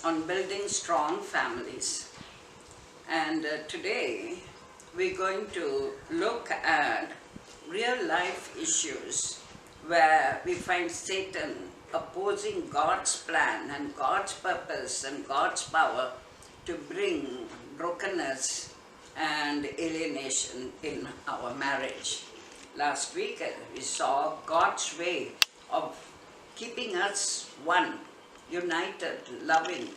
on building strong families. And today we're going to look at real life issues where we find Satan opposing God's plan and God's purpose and God's power to bring brokenness and alienation in our marriage. Last week we saw God's way of keeping us one, united, loving,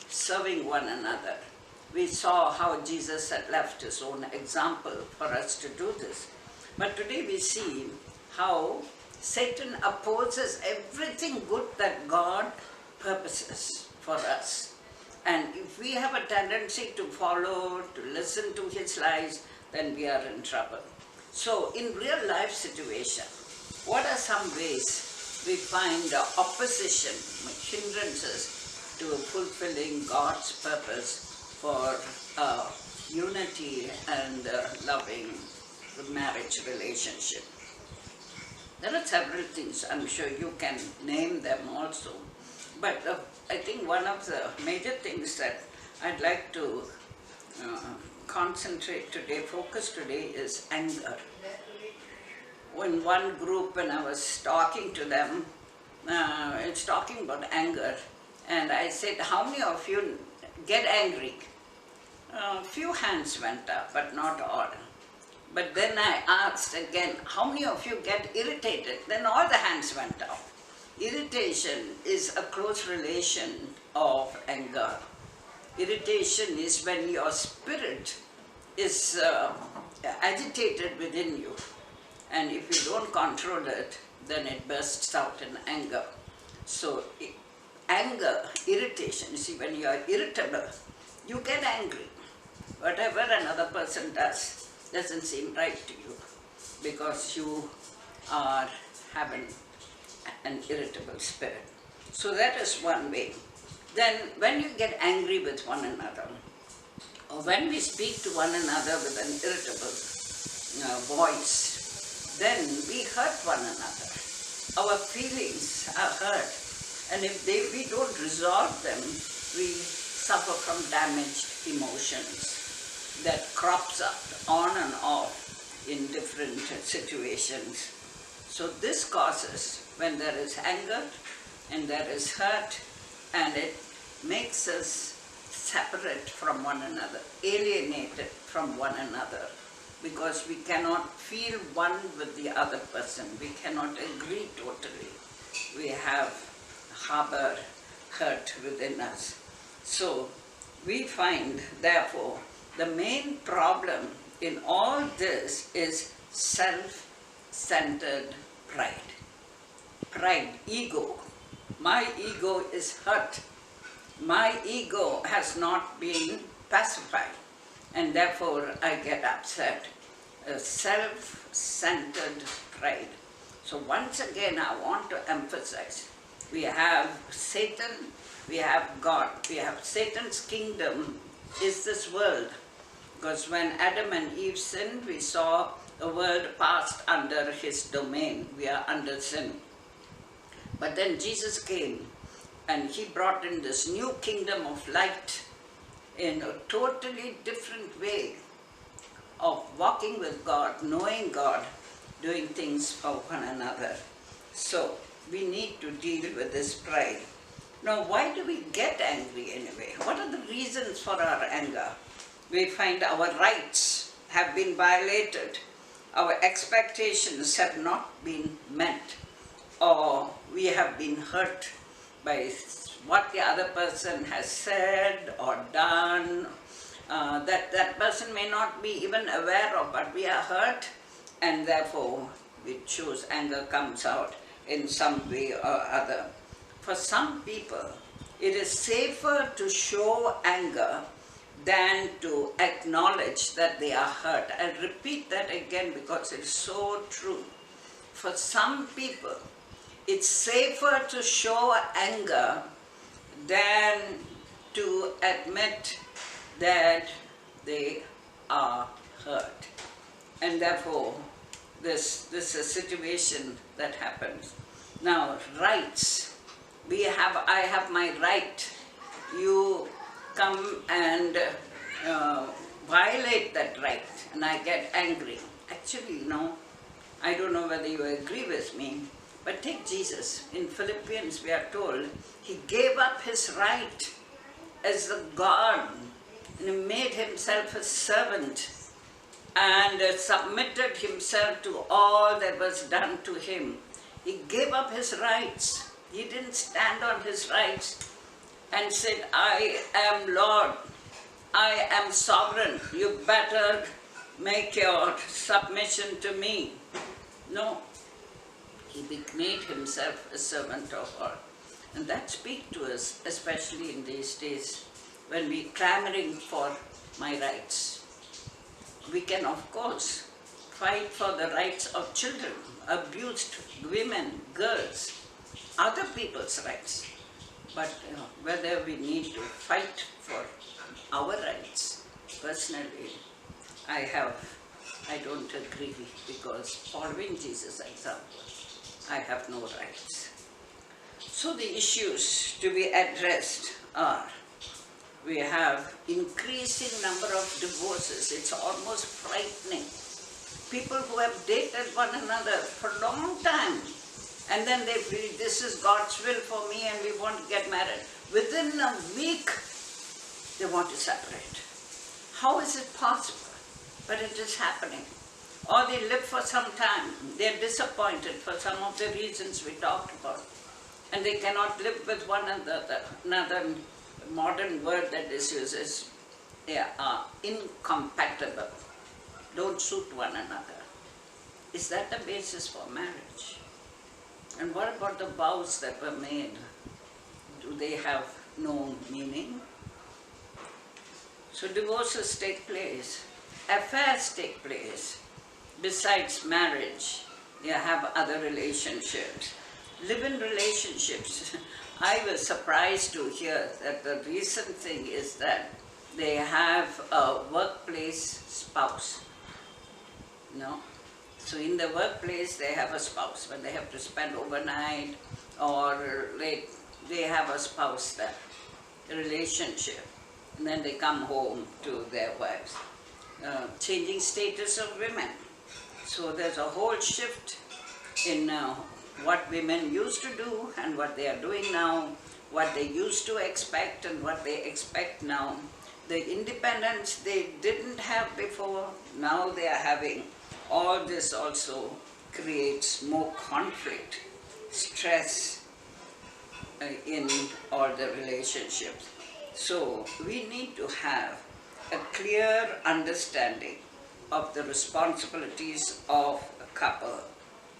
serving one another. We saw how Jesus had left his own example for us to do this. But today we see how Satan opposes everything good that God purposes for us. And if we have a tendency to follow, to listen to his lies, then we are in trouble. So in real life situation, what are some ways we find opposition, hindrances to fulfilling God's purpose for unity and loving marriage relationship? There are several things, I'm sure you can name them also. But I think one of the major things that I'd like to concentrate today, focus today, is anger. In one group, when I was talking to them, it's talking about anger, and I said, how many of you get angry? A few hands went up, but not all. But then I asked again, how many of you get irritated? Then all the hands went up. Irritation is a close relation of anger. Irritation is when your spirit is agitated within you. And if you don't control it, then it bursts out in anger. So anger, irritation, you see, when you are irritable, you get angry. Whatever another person does doesn't seem right to you because you are having an irritable spirit. So that is one way. Then when you get angry with one another, or when we speak to one another with an irritable voice, then we hurt one another. Our feelings are hurt, and if we don't resolve them, we suffer from damaged emotions that crops up on and off in different situations. So this causes, when there is anger and there is hurt, and it makes us separate from one another, alienated from one another, because we cannot feel one with the other person. We cannot agree totally. We have harbor hurt within us. So we find, therefore, the main problem in all this is self-centered pride. Pride, ego. My ego is hurt. My ego has not been pacified, and therefore I get upset. Self-centered pride. So once again I want to emphasize, we have Satan, we have God. We have Satan's kingdom is this world. Because when Adam and Eve sinned, we saw the world passed under his domain. We are under sin. But then Jesus came and he brought in this new kingdom of light in a totally different way of walking with God, knowing God, doing things for one another. So we need to deal with this pride. Now, why do we get angry anyway? What are the reasons for our anger? We find our rights have been violated, our expectations have not been met, or we have been hurt by what the other person has said or done, that person may not be even aware of, but we are hurt, and therefore we choose anger comes out in some way or other. For some people, it is safer to show anger than to acknowledge that they are hurt. I'll repeat that again because it's so true. For some people, it's safer to show anger than to admit that they are hurt. And therefore, this is a situation that happens. Now, rights. I have my right you come and violate that right, and I get angry. Actually, I don't know whether you agree with me, but take Jesus. In Philippians, we are told he gave up his right as the God, and he made himself a servant and submitted himself to all that was done to him. He gave up his rights. He didn't stand on his rights and said, I am Lord, I am sovereign, you better make your submission to me. No, he made himself a servant of all. And that speaks to us, especially in these days when we're clamoring for my rights. We can, of course, fight for the rights of children, abused women, girls, other people's rights. But whether we need to fight for our rights, personally, I don't agree, because following Jesus' example, I have no rights. So the issues to be addressed are, we have increasing number of divorces. It's almost frightening. People who have dated one another for a long time, and then they feel this is God's will for me and we want to get married. Within a week, they want to separate. How is it possible? But it is happening. Or they live for some time. They're disappointed for some of the reasons we talked about. And they cannot live with one another. Another modern word that is used is they are incompatible. Don't suit one another. Is that the basis for marriage? And what about the vows that were made? Do they have no meaning? So divorces take place, affairs take place. Besides marriage, you have other relationships. Live-in relationships. I was surprised to hear that the recent thing is that they have a workplace spouse. So in the workplace they have a spouse. When they have to spend overnight or late, they have a spouse there, a relationship. And then they come home to their wives. Changing status of women. So there's a whole shift in what women used to do and what they are doing now, what they used to expect and what they expect now. The independence they didn't have before, now they are having. All this also creates more conflict, stress in all the relationships. So we need to have a clear understanding of the responsibilities of a couple.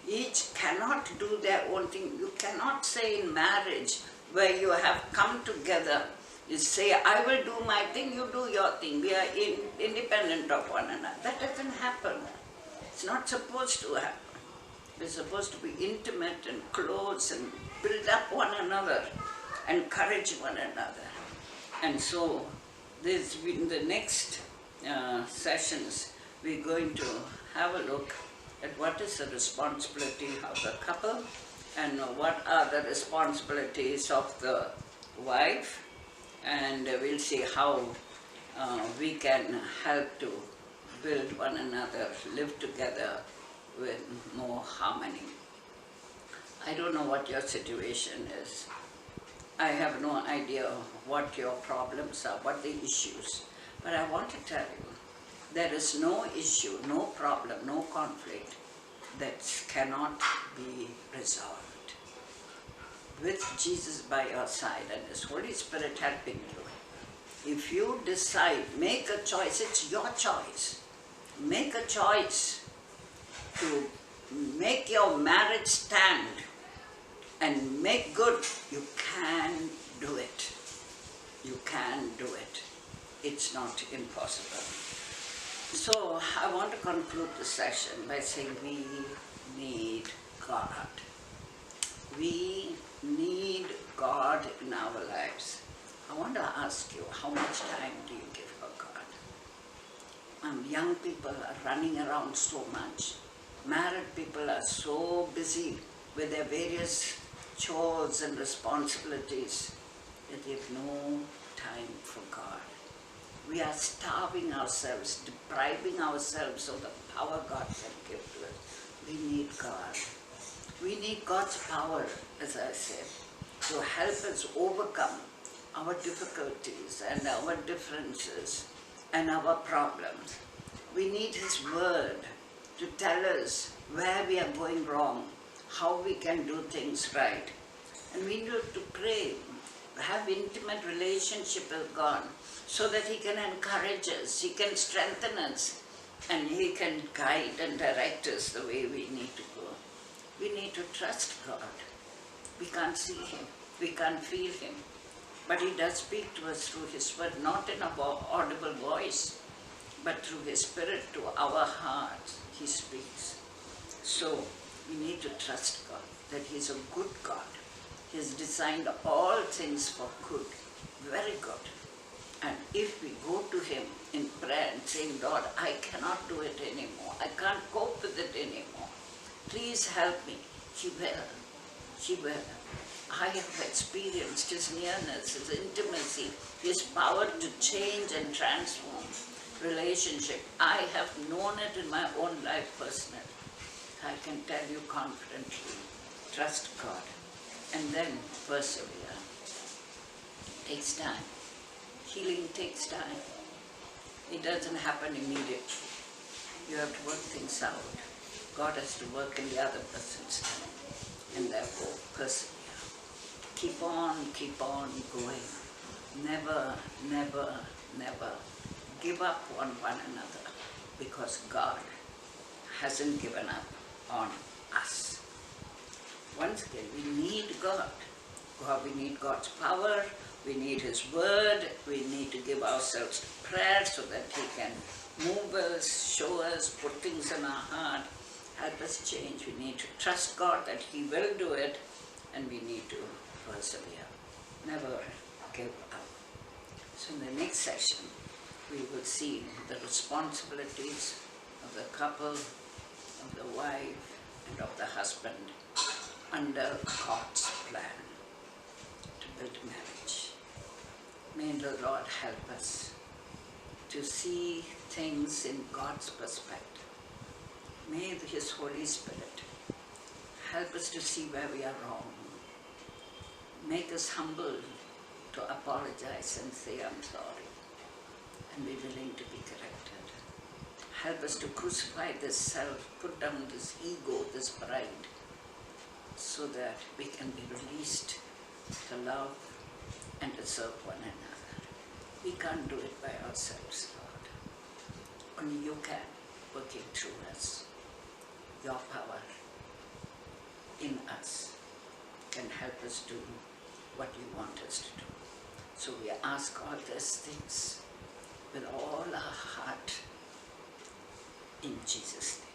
Each cannot do their own thing. You cannot say in marriage where you have come together, you say, I will do my thing, you do your thing. We are independent of one another. That doesn't happen. It's not supposed to happen. We're supposed to be intimate and close and build up one another, encourage one another. And so in the next sessions, we're going to have a look at what is the responsibility of the couple and what are the responsibilities of the wife, and we'll see how we can help to build one another, live together with more harmony. I don't know what your situation is. I have no idea what your problems are, what the issues. But I want to tell you, there is no issue, no problem, no conflict that cannot be resolved. With Jesus by your side and His Holy Spirit helping you, if you decide, make a choice, it's your choice. Make a choice to make your marriage stand and make good, you can do it. You can do it. It's not impossible. So I want to conclude the session by saying we need God. We need God in our lives. I want to ask you, how much time do you give for God? Young people are running around so much. Married people are so busy with their various chores and responsibilities. that they have no time for God. We are starving ourselves, depriving ourselves of the power God can give to us. We need God. We need God's power, as I said, to help us overcome our difficulties and our differences and our problems. We need His word to tell us where we are going wrong, how we can do things right. And we need to pray, have intimate relationship with God so that He can encourage us, He can strengthen us, and He can guide and direct us the way we need to go. We need to trust God. We can't see Him, we can't feel Him, but He does speak to us through His word, not in an audible voice, but through His Spirit to our hearts. He speaks. So we need to trust God, that He's a good God. He has designed all things for good, very good. And if we go to Him in prayer and saying, Lord, I cannot do it anymore, I can't cope with it anymore, please help me, He will. He will. I have experienced His nearness, His intimacy, His power to change and transform relationship. I have known it in my own life personally. I can tell you confidently, trust God and then persevere. Takes time. Healing takes time. It doesn't happen immediately. You have to work things out. God has to work in the other person's time, and therefore persevere. Keep on going. Never, never, never give up on one another, because God hasn't given up on us. Once again, we need God. We need God's power, we need His word, we need to give ourselves to prayer so that He can move us, show us, put things in our heart, help us change. We need to trust God that He will do it, and we need to persevere. Never give up. So in the next session, we will see the responsibilities of the couple, of the wife, and of the husband under God's plan to build marriage. May the Lord help us to see things in God's perspective. May His Holy Spirit help us to see where we are wrong. Make us humble to apologize and say, I'm sorry, and be willing to be corrected. Help us to crucify this self, put down this ego, this pride, so that we can be released to love and to serve one another. We can't do it by ourselves, Lord. Only You can, working through us. Your power in us can help us do what You want us to do. So we ask all these things with all our heart in Jesus' name.